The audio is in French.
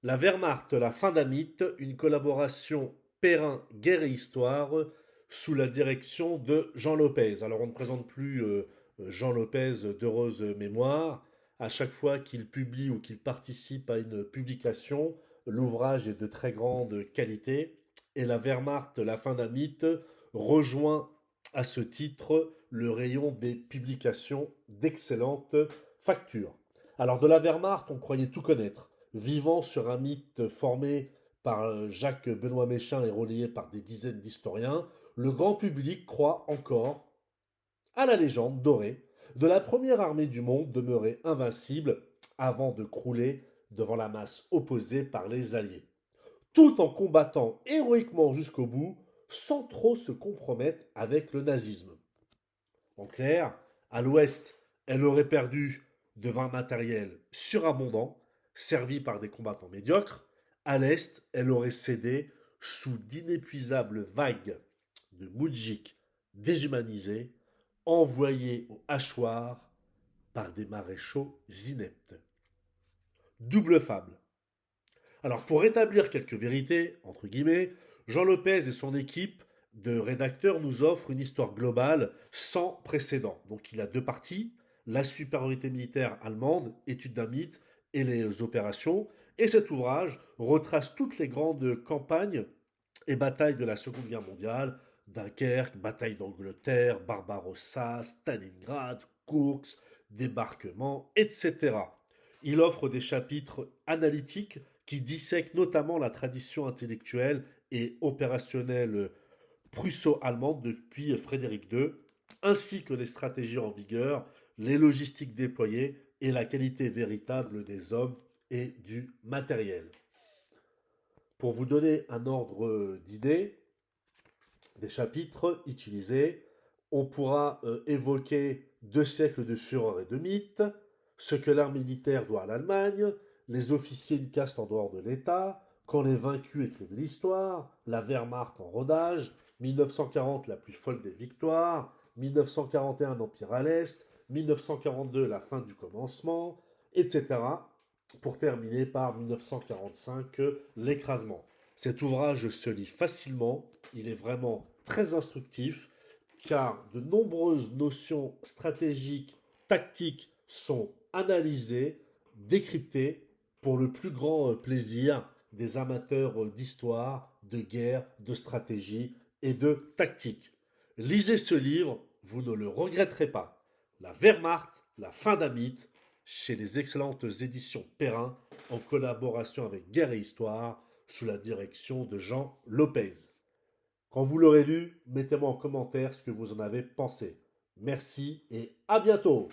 La Wehrmacht, la fin d'un mythe, une collaboration Perrin, guerre et histoire sous la direction de Jean Lopez. Alors on ne présente plus Jean Lopez d'heureuse mémoire. À chaque fois qu'il publie ou qu'il participe à une publication, l'ouvrage est de très grande qualité. Et la Wehrmacht, la fin d'un mythe, rejoint à ce titre le rayon des publications d'excellente facture. Alors de la Wehrmacht, on croyait tout connaître vivant sur un mythe formé par Jacques Benoît Méchain et relayé par des dizaines d'historiens, le grand public croit encore à la légende dorée de la première armée du monde demeurée invincible avant de crouler devant la masse opposée par les Alliés, tout en combattant héroïquement jusqu'au bout sans trop se compromettre avec le nazisme. En clair, à l'ouest, elle aurait perdu devant un matériel surabondant, servi par des combattants médiocres. À l'est, elle aurait cédé sous d'inépuisables vagues de moudjiks déshumanisés, envoyés au hachoir par des maréchaux ineptes. Double fable. Alors, pour rétablir quelques vérités, entre guillemets, Jean Lopez et son équipe de rédacteurs nous offrent une histoire globale sans précédent. Donc, il a deux parties, la supériorité militaire allemande, étude d'un mythe, et les opérations. Et cet ouvrage retrace toutes les grandes campagnes et batailles de la Seconde Guerre mondiale, Dunkerque, bataille d'Angleterre, Barbarossa, Stalingrad, Kursk, débarquement, etc. Il offre des chapitres analytiques qui dissèquent notamment la tradition intellectuelle et opérationnelle prusso-allemande depuis Frédéric II, ainsi que les stratégies en vigueur, les logistiques déployées et la qualité véritable des hommes et du matériel. Pour vous donner un ordre d'idée des chapitres utilisés, on pourra évoquer 2 siècles de fureur et de mythes, ce que l'art militaire doit à l'Allemagne, les officiers une caste en dehors de l'État, quand les vaincus écrivent l'histoire, la Wehrmacht en rodage, 1940 la plus folle des victoires, 1941 Empire à l'Est, 1942 la fin du commencement, etc. Pour terminer par 1945 l'écrasement. Cet ouvrage se lit facilement, il est vraiment très instructif, car de nombreuses notions stratégiques, tactiques sont analysées, décryptées pour le plus grand plaisir des amateurs d'histoire, de guerre, de stratégie et de tactique. Lisez ce livre, vous ne le regretterez pas. La Wehrmacht, la fin d'un mythe, chez les excellentes éditions Perrin, en collaboration avec Guerre et Histoire, sous la direction de Jean Lopez. Quand vous l'aurez lu, mettez-moi en commentaire ce que vous en avez pensé. Merci et à bientôt.